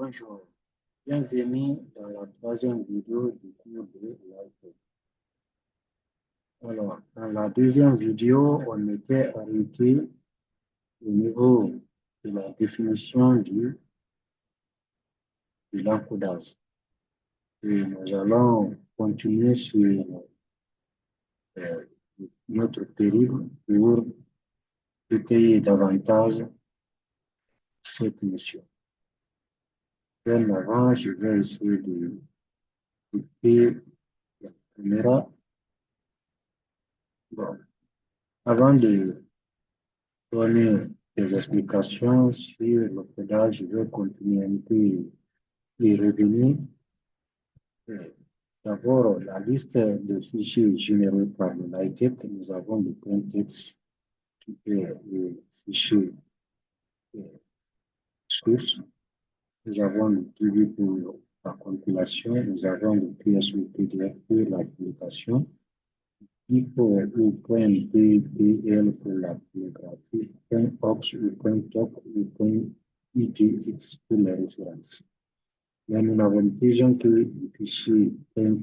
Bonjour, bienvenue dans la troisième vidéo du cours de l'alphabet. Alors, dans la deuxième vidéo, on était arrêté au niveau de la définition de l'encodage. Et nous allons continuer sur euh, notre périple pour détailler davantage cette mission. Bien avant, je vais essayer de couper la caméra. Bon, avant de donner des explications sur le codage, je vais continuer un peu et revenir. D'abord, la liste de fichiers générés par le LITEC, nous avons le plaintext qui est le fichier source. Nous avons le PV pour la compilation, nous avons le PSO PDF pour la publication, IPO ou .ppl pour la bibliographie, .ox ou .toc ou .idx pour les références. Mais nous n'avons besoin que le fichier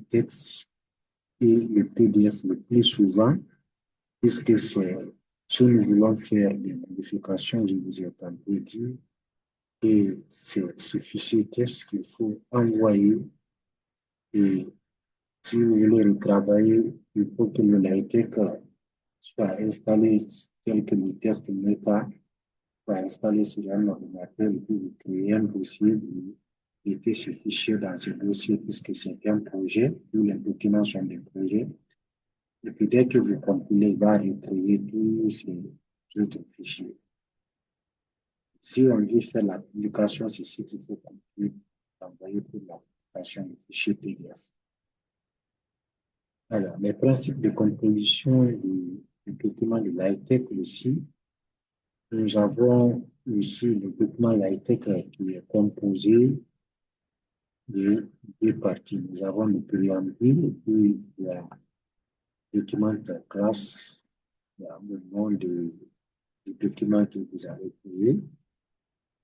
texte et le PDF le plus souvent, puisque c'est si nous voulons faire des modifications, je vous ai tantôt dit, et c'est ce fichier texte qu'il faut envoyer. Et si vous voulez retravailler, il faut que le LaTeX soit installé tel que le test méta soit installé sur un ordinateur et puis vous créez un dossier, vous mettez ce fichier dans ce dossier puisque c'est un projet, tous les documents sont des projets. Et puis dès que vous compilez, il va recréer tous ces autres fichiers. Si on veut faire la publication, c'est ce qu'il faut compiler, envoyer pour la publication du fichier PDF. Alors, les principes de composition du document de LaTeX aussi. Nous avons ici le document LaTeX qui est composé de deux parties. Nous avons le préambule, puis la document de classe, le nom du document que vous avez créé,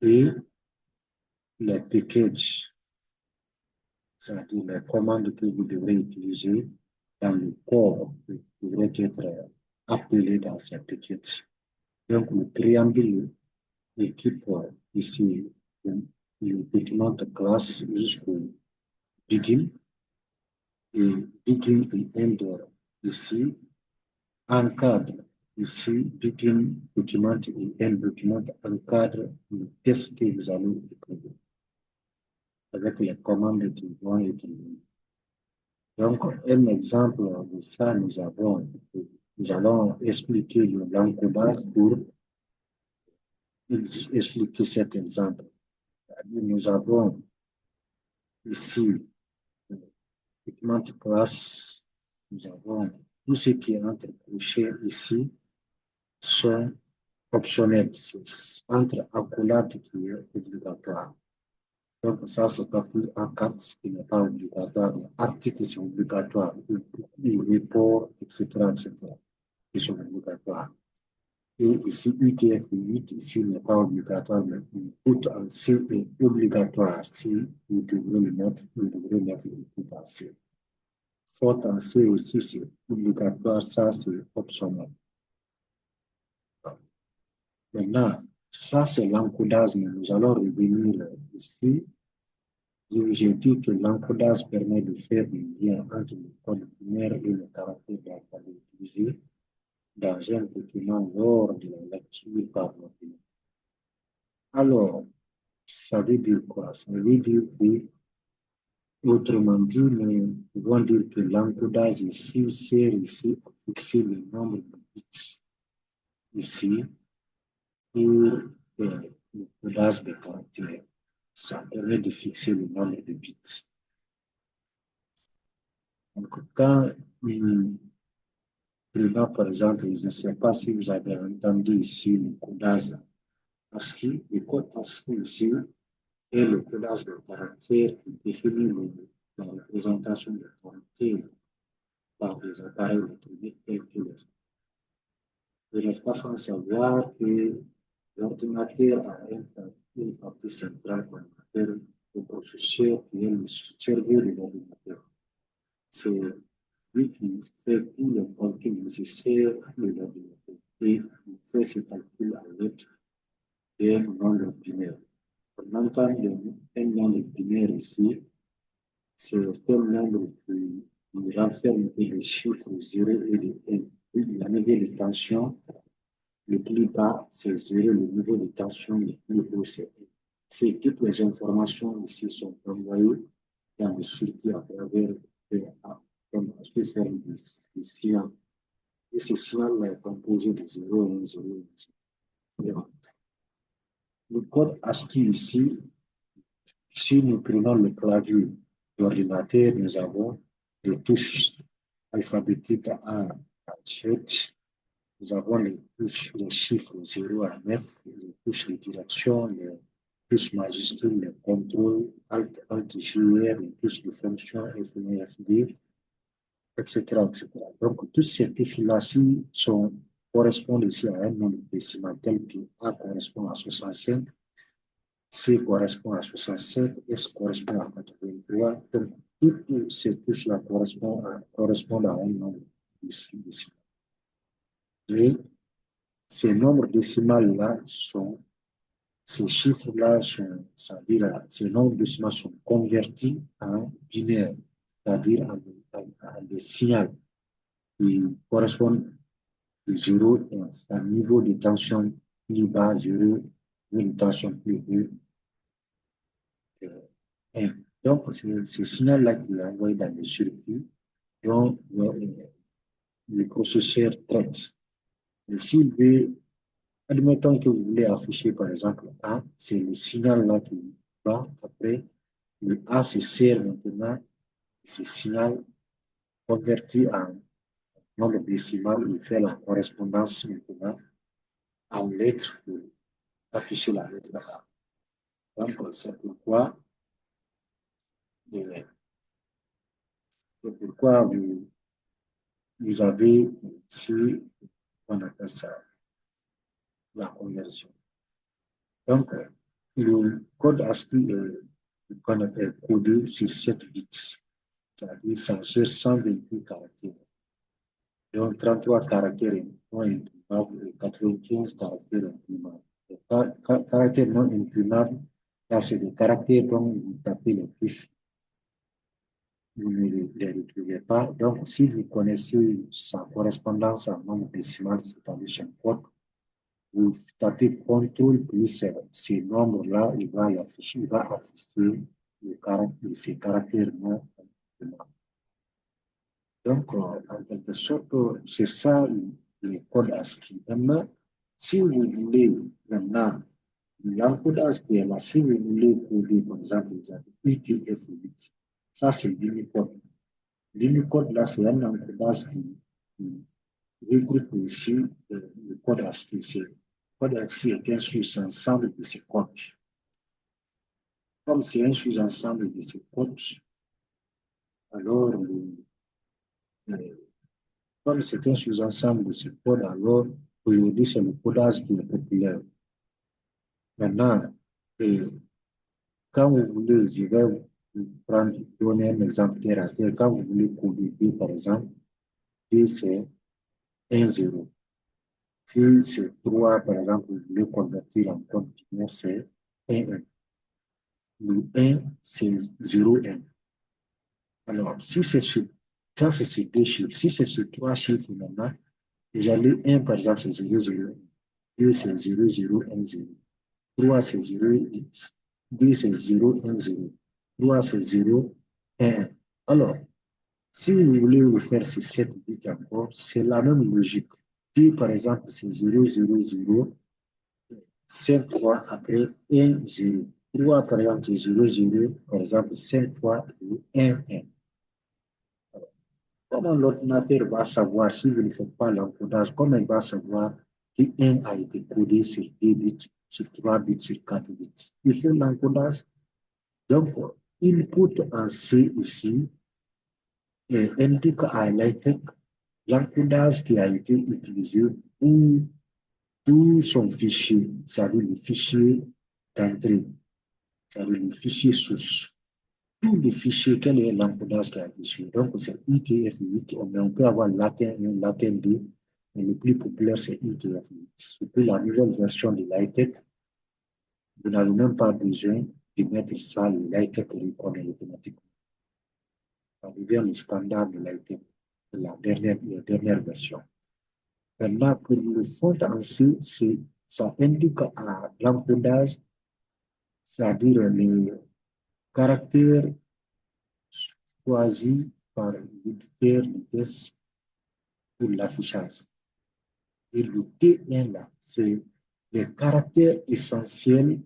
et les packages, c'est-à-dire les commandes que vous devrez utiliser dans le corps qui devrait être appelé dans ces packages. Donc, le préambule équipe ici le document de classe jusqu'au begin et begin et end ici encadre ici begin document et end document encadre le test que vous allez écrire avec les commandes qui vont être utilisées. Donc, un exemple de ça, nous allons expliquer l'encodage pour expliquer cet exemple. Nous avons ici le document de classe, nous avons tout ce qui est entre crochets ici sont optionnels. C'est entre accolade qui est obligatoire. Donc, ça, c'est partie A4 qui n'est pas obligatoire. Article, c'est obligatoire. Le report, etc., etc., qui sont obligatoires. Et ici, UTF-8, ici, n'est pas obligatoire, mais input en C est obligatoire. Si vous devrez le mettre, vous devrez mettre input en C. Faute en C aussi, c'est obligatoire, ça, c'est optionnel. Maintenant, ça, c'est l'encodage, mais nous allons revenir ici. J'ai dit que l'encodage permet de faire le lien entre le code binaire et le caractère d'alphabet utilisé dans un document lors de la lecture par l'ordinateur. Alors, ça veut dire quoi? Ça veut dire que, autrement dit, nous pouvons dire que l'encodage ici sert ici à fixer le nombre de bits ici pour le codage des caractères. Ça permet de fixer le nombre de bits. Donc, quand par exemple, je ne sais pas si vous avez entendu ici le codage ASCII. Le code ASCII ici est le codage de caractères qui définit la représentation des caractères par des appareils électroniques tels que les. Vous n'êtes pas sans savoir que l'ordinateur a une partie centrale qu'on appelle le processeur qui est le cerveau de l'ordinateur. C'est lui qui fait tous les calculs nécessaires de l'ordinateur et il fait ses calculs à l'aide d'un nombre binaire. On entend un nombre binaire ici, c'est un nombre qui renferme les chiffres 0 et de 1. Et le niveau de tension le plus bas, c'est 0, le niveau de tension le plus haut, c'est 1. C'est toutes les informations ici sont envoyées dans le circuit à travers comme sous forme de signal. Et ce signal-là est composé de 0, 1, 0, 1. Le code ASCII ici, si nous prenons le clavier d'ordinateur, nous avons les touches alphabétiques A à Z. Nous avons les touches, les chiffres 0 à 9, les touches de direction, les touches majuscules, les contrôles, Alt, Alt, JR, les touches de fonction, F1, FD, etc., etc. Donc, toutes ces touches-là correspondent ici à un nombre décimal tel que A correspond à 65, C correspond à 67, S correspond à 83. Donc, toutes ces touches-là correspondent à un nombre décimal. Et ces nombres décimales-là ces chiffres-là c'est-à-dire, ces nombres décimales sont convertis en binaire, c'est-à-dire en des signaux qui correspondent de 0 et un niveau de tension plus bas, 0, niveau de tension plus haut, 1. Donc, c'est ce signal-là qui est envoyé dans le circuit dont le processeur traite. Et s'il veut admettons que vous voulez afficher, par exemple, A, c'est le signal là qui va. Après, le A se sert maintenant, ce signal converti en nombre décimal, il fait la correspondance maintenant en lettres pour afficher la lettre A. Donc, c'est pourquoi vous avez ici, on appelle ça la conversion. Donc, le code ASCII est codé sur 7 bits, c'est-à-dire ça gère 128 caractères. Donc, 33 caractères non imprimables et 95 caractères imprimables. Les caractères non imprimables, là, c'est des caractères dont vous tapez les touches, vous ne les retrouvez pas. Donc, si vous connaissez sa correspondance en nombre décimal, c'est-à-dire son code, vous tapez CTRL plus ces nombres-là, il va afficher ces caractères non imprimables. Donc, en quelque sorte, c'est ça le code ASCII. Maintenant, si vous voulez, maintenant, l'encodage qui est là, si vous voulez coder, par exemple, vous avez ITF8, ça c'est l'Unicode. L'Unicode, là, c'est un encodage qui regroupe aussi le code ASCII. Le code ASCII est un sous-ensemble de ces codes. Comme c'est un sous-ensemble de ces codes, alors, comme c'est un sous-ensemble de ce code, alors aujourd'hui c'est le codage qui est populaire. Maintenant, quand vous voulez, je vais vous donner un exemple terre à terre. Quand vous voulez coder D, par exemple, D c'est 1,0. Si c'est 3, par exemple, vous voulez convertir en code binaire, c'est 1,1. Le 1, c'est 0,1. Alors, si c'est ça, c'est sur 2 chiffres. Si c'est sur 3 chiffres maintenant, déjà le 1, par exemple, c'est 0,0. 2, c'est 0,010. 3, c'est 0, 2, c'est 0, 1, 0. 3, c'est 0, 1. Alors, si vous voulez le faire sur 7 bits encore, c'est la même logique. Puis, par exemple, c'est 0, 0, 0, 5 fois après 1, 0. 3, par exemple, c'est 0, 0, par exemple, 5 fois 1, 1. Comment l'ordinateur va savoir, si vous ne faites pas l'encodage, comment il va savoir que 1 a été codé sur 2 bits, sur 3 bits, sur 4 bits? Il faut l'encodage. Donc, input en C ici indique à LITEC l'encodage qui a été utilisé pour tout son fichier, c'est-à-dire le fichier d'entrée. c'est-à-dire le fichier source. Tout le fichier, quel est l'encodage qui a été suivi. Donc, c'est ITF8, mais on peut avoir latin 1, latin 2, mais le plus populaire, c'est ITF8. Surtout la nouvelle version de LITEC, vous n'avez même pas besoin de mettre ça, le LITEC reconnaît automatiquement. Ça devient le standard de LITEC, de la dernière version. Maintenant, pour le fond en C, ça indique à l'encodage, c'est-à-dire les caractères choisis par l'éditeur de test pour l'affichage. Et le T1 là, c'est les caractères essentiels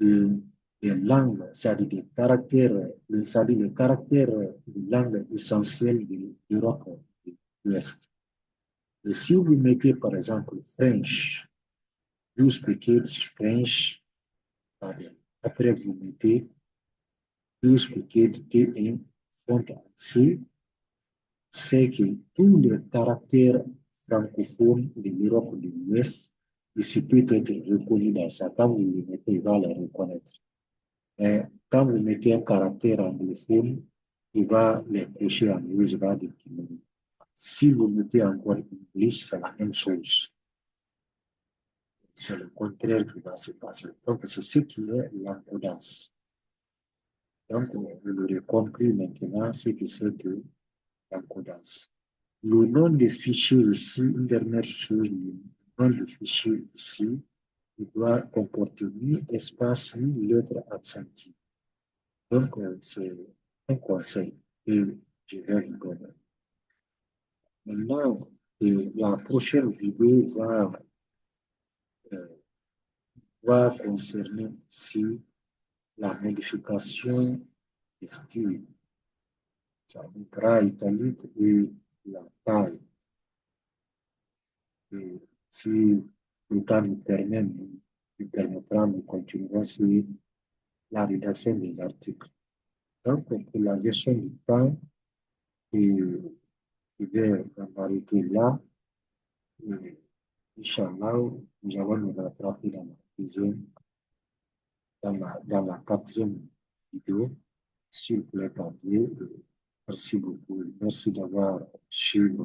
de, des langues, c'est-à-dire des caractères, c'est-à-dire les caractères de langue essentielles de l'Europe de l'Ouest. Et si vous mettez par exemple French, you speak French, pardon. Après vous mettez you speak T1 font C, c'est que tous les caractères francophones de l'Europe de l'Ouest, ici peut être reconnu dans ça. Quand vous le mettez, il va les reconnaître. Mais quand vous mettez un caractère anglophone, il va les cocher en rouge, il va décliner. Si vous mettez encore English, c'est la même chose. C'est le contraire qui va se passer. Donc, c'est ce qui est l'encodage. Donc, vous l'aurez compris maintenant, ce que c'est que l'encodage. Le nom des fichiers ici, une dernière chose, le nom du fichier ici, il doit comporter ni espace ni lettre accentuée. Donc, c'est un conseil que je vais vous donner. Maintenant, la prochaine vidéo euh, va concerner ici la modification des styles, le gras italique et la taille. Et si le temps nous permettra, nous continuerons sur la rédaction des articles. Donc, pour la gestion du temps, je vais m'arrêter là. Et Inch'Allah, nous allons nous rattraper dans la deuxième, dans la quatrième vidéo sur le papier. Merci beaucoup. Merci d'avoir suivi.